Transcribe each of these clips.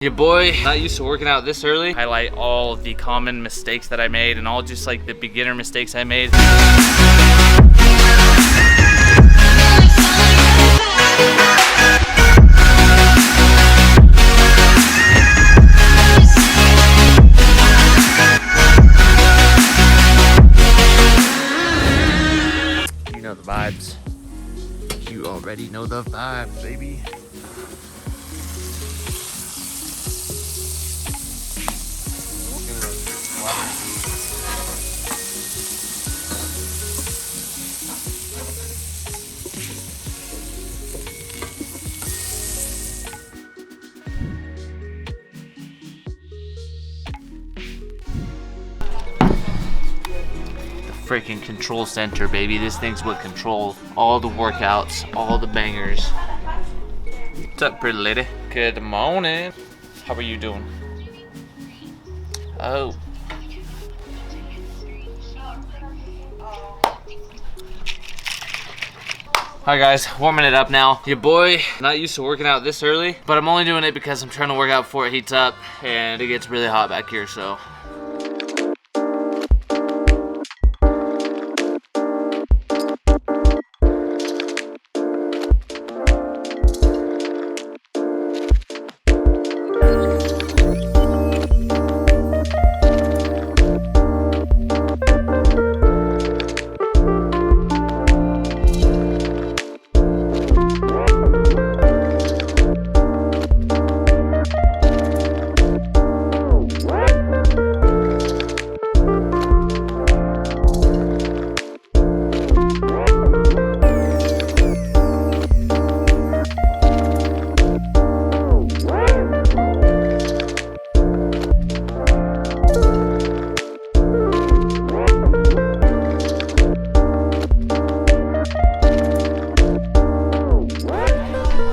Your boy, not used to working out this early. Highlight all of the common mistakes that I made and all just like the beginner mistakes I made. You know the vibes. You already know the vibes, baby. Freaking control center, baby. This thing's what controls all the workouts, all the bangers. What's up, pretty lady? Good morning. How are you doing? Oh. Alright guys, warming it up now. Your boy, not used to working out this early, but I'm only doing it because I'm trying to work out before it heats up and it gets really hot back here, so.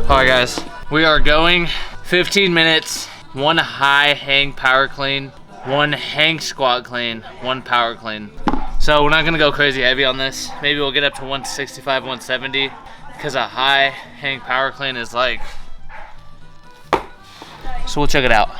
Alright guys, we are going 15 minutes, one high hang power clean, one hang squat clean, one power clean. So we're not gonna go crazy heavy on this. Maybe we'll get up to 165, 170, because a high hang power clean is like, so we'll check it out.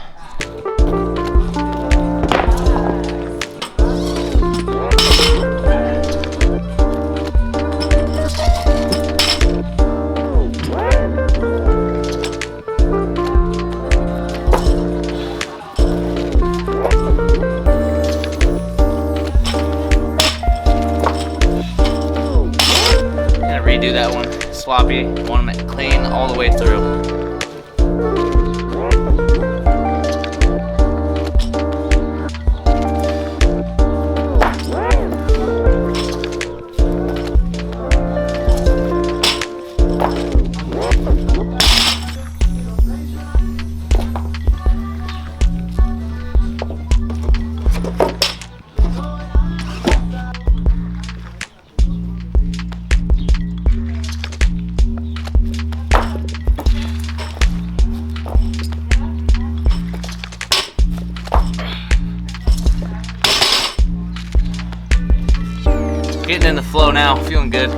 Redo that one sloppy, want them clean all the way through. Getting in the flow now, feeling good.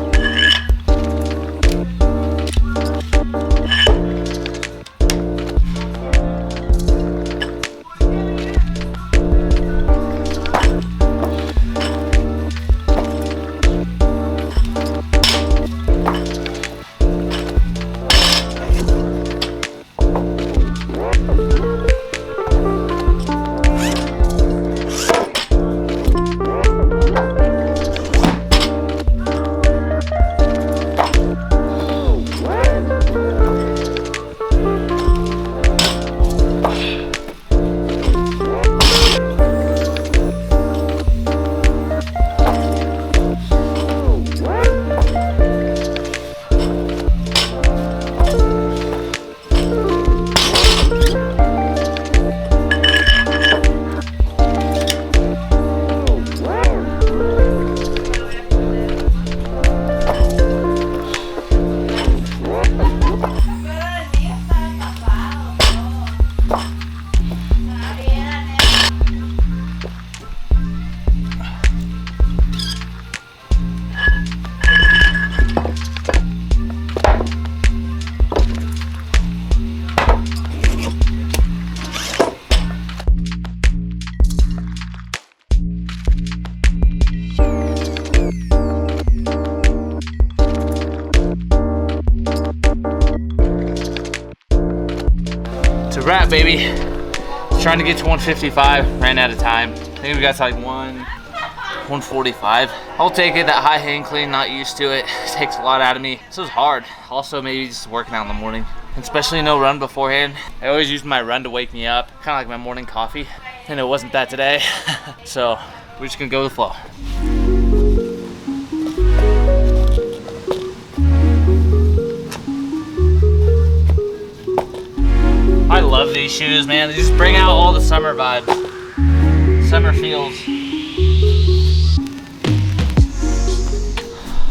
wrap, baby. Trying to get to 155, ran out of time. I think we got to like 145. I'll take it. That high hang clean, not used to it. It takes a lot out of me. This was hard. Also, maybe just working out in the morning, especially no run beforehand. I always use my run to wake me up, kind of like my morning coffee, and it wasn't that today. So we're just gonna go with the flow. I love these shoes, man. They just bring out all the summer vibes, summer feels.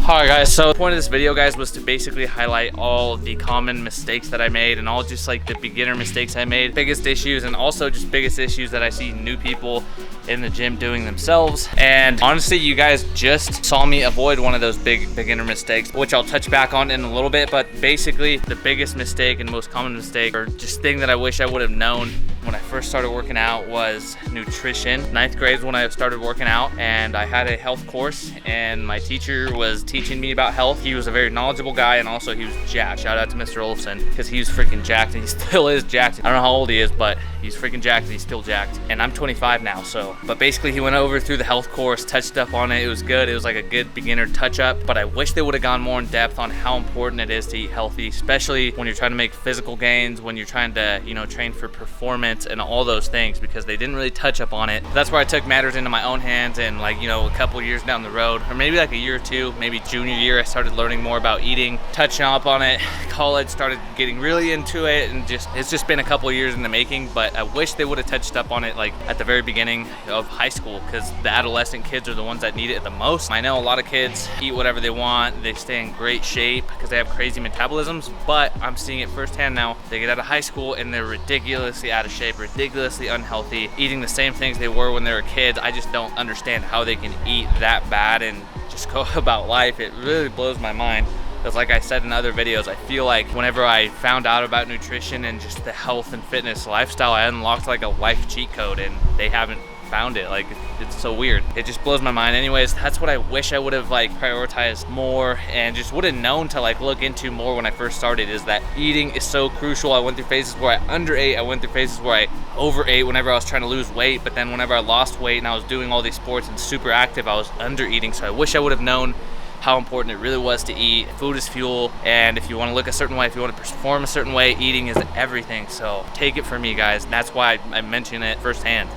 Alright guys, so the point of this video, guys, was to basically highlight all of the common mistakes that I made and all just like the beginner mistakes I made, biggest issues, and also just biggest issues that I see new people in the gym doing themselves. And honestly, you guys just saw me avoid one of those big beginner mistakes, which I'll touch back on in a little bit. But basically, the biggest mistake and most common mistake, or just thing that I wish I would have known when I first started working out, was nutrition. 9th grade is when I started working out, and I had a health course, and my teacher was teaching me about health. He was a very knowledgeable guy, and also he was jacked. Shout out to Mr. Olson, because he was freaking jacked, and he still is jacked. I don't know how old he is, but he's freaking jacked, and he's still jacked. And I'm 25 now, so. But basically, he went over through the health course, touched up on it. It was good. It was like a good beginner touch up, but I wish they would have gone more in depth on how important it is to eat healthy, especially when you're trying to make physical gains, when you're trying to, you know, train for performance and all those things, because they didn't really touch up on it. That's where I took matters into my own hands, and like, you know, a couple years down the road, or maybe like a year or two, maybe junior year, I started learning more about eating, touching up on it. College, started getting really into it, and it's just been a couple years in the making. But I wish they would have touched up on it like at the very beginning of high school, because the adolescent kids are the ones that need it the most. I know a lot of kids eat whatever they want, they stay in great shape because they have crazy metabolisms, but I'm seeing it firsthand now. They get out of high school and they're ridiculously out of shape, ridiculously unhealthy, eating the same things they were when they were kids. I just don't understand how they can eat that bad and just go about life. It really blows my mind. Because like I said in other videos, I feel like whenever I found out about nutrition and just the health and fitness lifestyle, I unlocked like a life cheat code, and they haven't found it. Like, it's so weird. It just blows my mind. Anyways, that's what I wish I would have like prioritized more, and just would have known to like look into more when I first started, is that eating is so crucial. I went through phases where I underate, I went through phases where I overate whenever I was trying to lose weight, but then whenever I lost weight and I was doing all these sports and super active, I was under eating. So I wish I would have known how important it really was to eat. Food is fuel, and if you want to look a certain way, if you want to perform a certain way, eating is everything. So take it from me, guys. And that's why I mention it firsthand.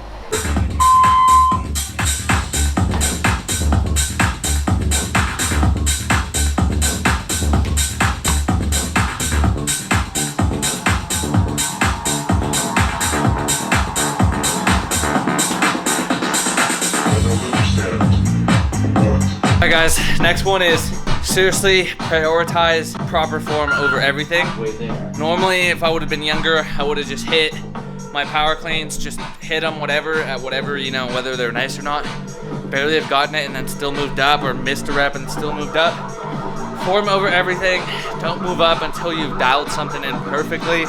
Alright guys, next one is seriously prioritize proper form over everything. Normally, if I would have been younger, I would have just hit my power cleans, just hit them at whatever, you know, whether they're nice or not. Barely have gotten it and then still moved up, or missed a rep and still moved up. Form over everything. Don't move up until you've dialed something in perfectly.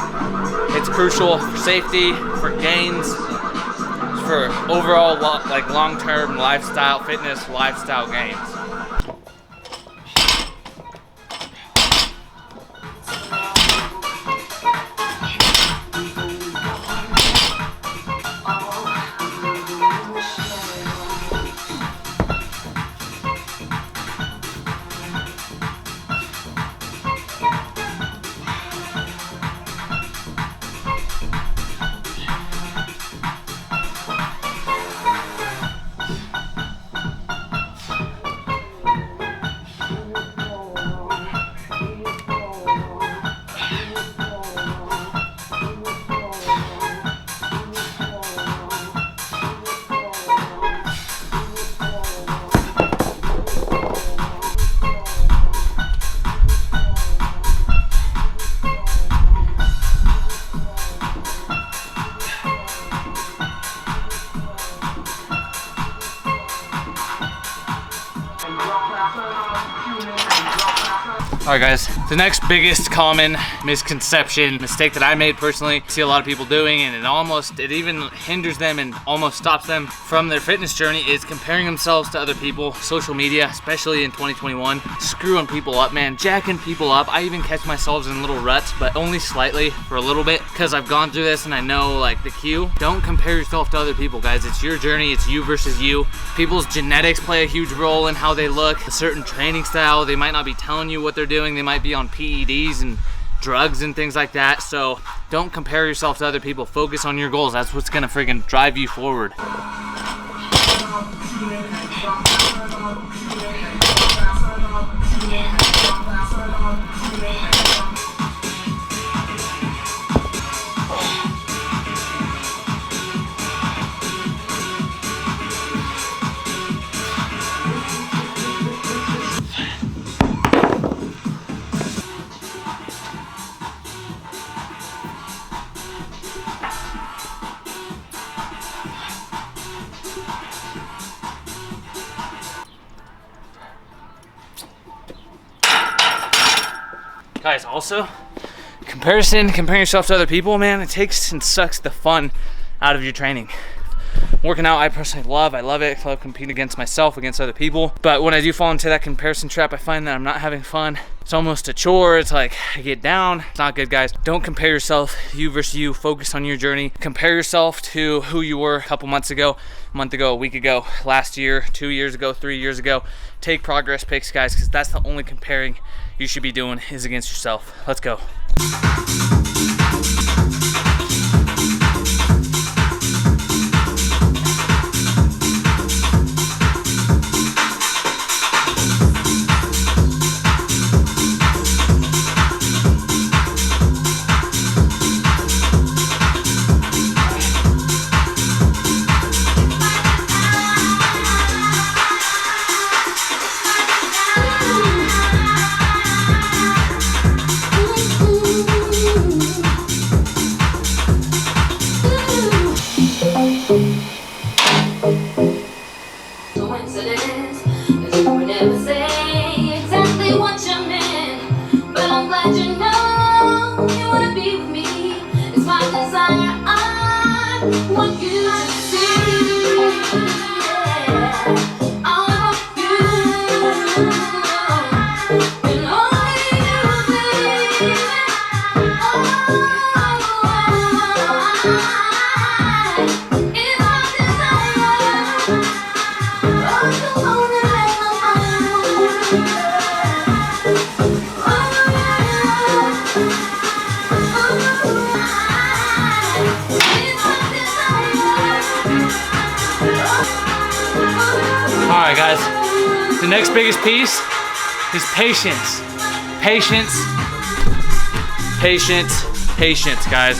It's crucial for safety, for gains, for overall like long-term lifestyle, fitness, lifestyle gains. All right, guys, the next biggest common misconception, mistake that I made personally, see a lot of people doing, and it even hinders them and almost stops them from their fitness journey, is comparing themselves to other people. Social media, especially in 2021, screwing people up, man, jacking people up. I even catch myself in little ruts, but only slightly for a little bit, because I've gone through this and I know like the cue. Don't compare yourself to other people, guys. It's your journey, it's you versus you. People's genetics play a huge role in how they look, a certain training style. They might not be telling you what they're doing. They might be on PEDs and drugs and things like that. So don't compare yourself to other people. Focus on your goals. That's what's gonna freaking drive you forward. Guys, also, comparing yourself to other people, man, it takes and sucks the fun out of your training. Working out, I personally love. I love it. I love competing against myself, against other people. But when I do fall into that comparison trap, I find that I'm not having fun. It's almost a chore. It's like I get down. It's not good, guys. Don't compare yourself, you versus you. Focus on your journey. Compare yourself to who you were a couple months ago, a month ago, a week ago, last year, 2 years ago, 3 years ago. Take progress pics, guys, because that's the only comparing you should be doing is against yourself. Let's go. Alright, guys, the next biggest piece is patience. Patience, patience, patience, guys.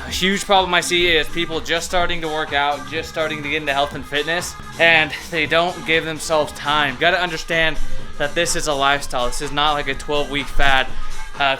A huge problem I see is people just starting to work out, just starting to get into health and fitness, and they don't give themselves time. You gotta understand that this is a lifestyle. This is not like a 12-week fad,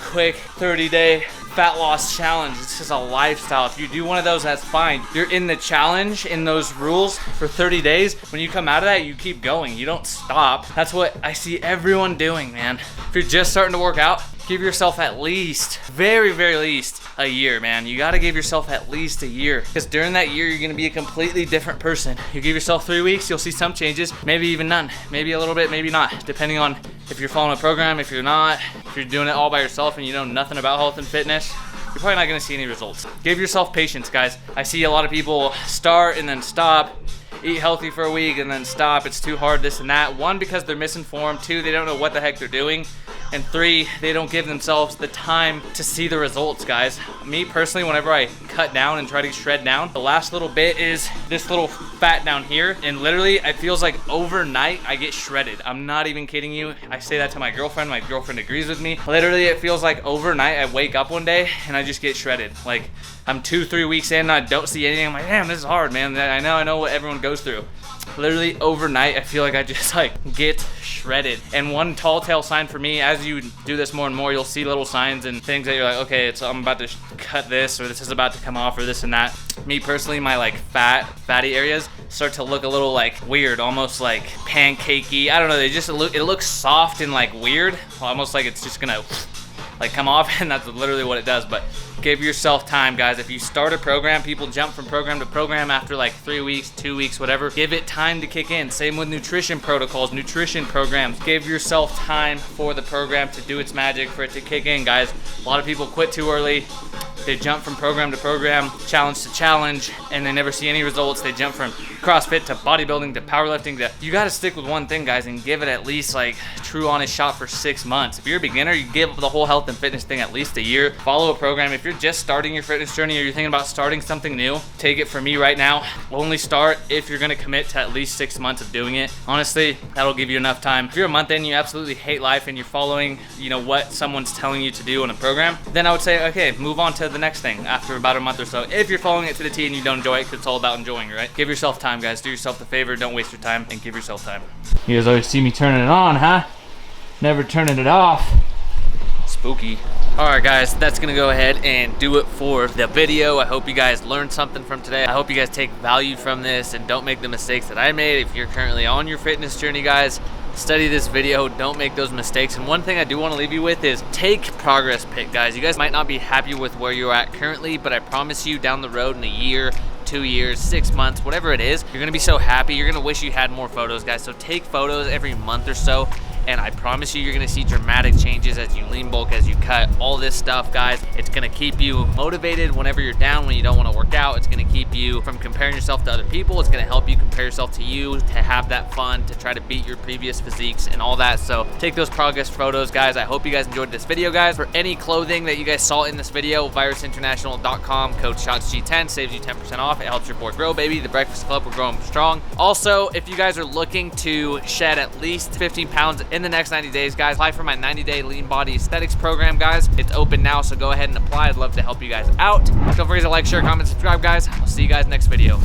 quick 30-day fat loss challenge. This is a lifestyle. If you do one of those, that's fine. You're in the challenge, in those rules for 30 days. When you come out of that, you keep going. You don't stop. That's what I see everyone doing, man. If you're just starting to work out, give yourself at least, very, very least, a year, man. You gotta give yourself at least a year, because during that year, you're gonna be a completely different person. You give yourself 3 weeks, you'll see some changes, maybe even none, maybe a little bit, maybe not, depending on if you're following a program, if you're not, if you're doing it all by yourself and you know nothing about health and fitness, you're probably not gonna see any results. Give yourself patience, guys. I see a lot of people start and then stop, eat healthy for a week and then stop. It's too hard, this and that. 1, because they're misinformed. 2, they don't know what the heck they're doing. And 3, they don't give themselves the time to see the results, guys. Me personally, whenever I cut down and try to shred down, the last little bit is this little fat down here, and literally it feels like overnight I get shredded. I'm not even kidding you. I say that to my girlfriend agrees with me. Literally, it feels like overnight I wake up one day and I just get shredded. Like, I'm 2-3 weeks in, I don't see anything. I'm like, damn, this is hard, man. I know what everyone goes through. literally overnight, I feel like I just like get shredded. And one tall tale sign for me, as you do this more and more, you'll see little signs and things that you're like, okay, I'm about to cut this, or this is about to come off, or this and that. Me personally, my like fatty areas start to look a little like weird, almost like pancakey. I don't know, it looks soft and like weird, almost like it's just gonna like come off, and that's literally what it does. But give yourself time, guys. If you start a program, people jump from program to program after like 3 weeks, 2 weeks, whatever. Give it time to kick in. Same with nutrition protocols, nutrition programs. Give yourself time for the program to do its magic, for it to kick in, guys. A lot of people quit too early. They jump from program to program, challenge to challenge, and they never see any results. They jump from CrossFit to bodybuilding to powerlifting to, you gotta stick with one thing, guys, and give it at least like true honest shot for 6 months. If you're a beginner, you give the whole health and fitness thing at least a year. Follow a program. If you're just starting your fitness journey or you're thinking about starting something new, take it from me right now. Only start if you're gonna commit to at least 6 months of doing it. Honestly, that'll give you enough time. If you're a month in, you absolutely hate life and you're following, you know, what someone's telling you to do in a program, then I would say, okay, move on to the next thing after about a month or so. If you're following it to the T and you don't enjoy it, because it's all about enjoying it, right? Give yourself time, guys. Do yourself the favor. Don't waste your time, and give yourself time. You guys always see me turning it on, huh? Never turning it off. Spooky. All right, guys, that's gonna go ahead and do it for the video. I hope you guys learned something from today. I hope you guys take value from this and don't make the mistakes that I made. If you're currently on your fitness journey, guys, study this video, don't make those mistakes. And one thing I do want to leave you with is take progress pic, guys. You guys might not be happy with where you're at currently, but I promise you down the road in a year, 2 years, 6 months, whatever it is, you're gonna be so happy. You're gonna wish you had more photos, guys. So take photos every month or so, and I promise you're gonna see dramatic changes as you lean bulk, as you cut, all this stuff, guys. It's gonna keep you motivated whenever you're down, when you don't wanna work out. It's gonna keep you from comparing yourself to other people. It's gonna help you compare yourself to you, to have that fun, to try to beat your previous physiques and all that. So take those progress photos, guys. I hope you guys enjoyed this video, guys. For any clothing that you guys saw in this video, virusinternational.com, code SHOTSG10 saves you 10% off. It helps your boy grow, baby. The Breakfast Club, we're growing strong. Also, if you guys are looking to shed at least 15 pounds in the next 90 days, guys, apply for my 90-day lean body aesthetics program, guys. It's open now, so go ahead and apply. I'd love to help you guys out. Don't forget to like, share, comment, subscribe, guys. I'll see you guys next video.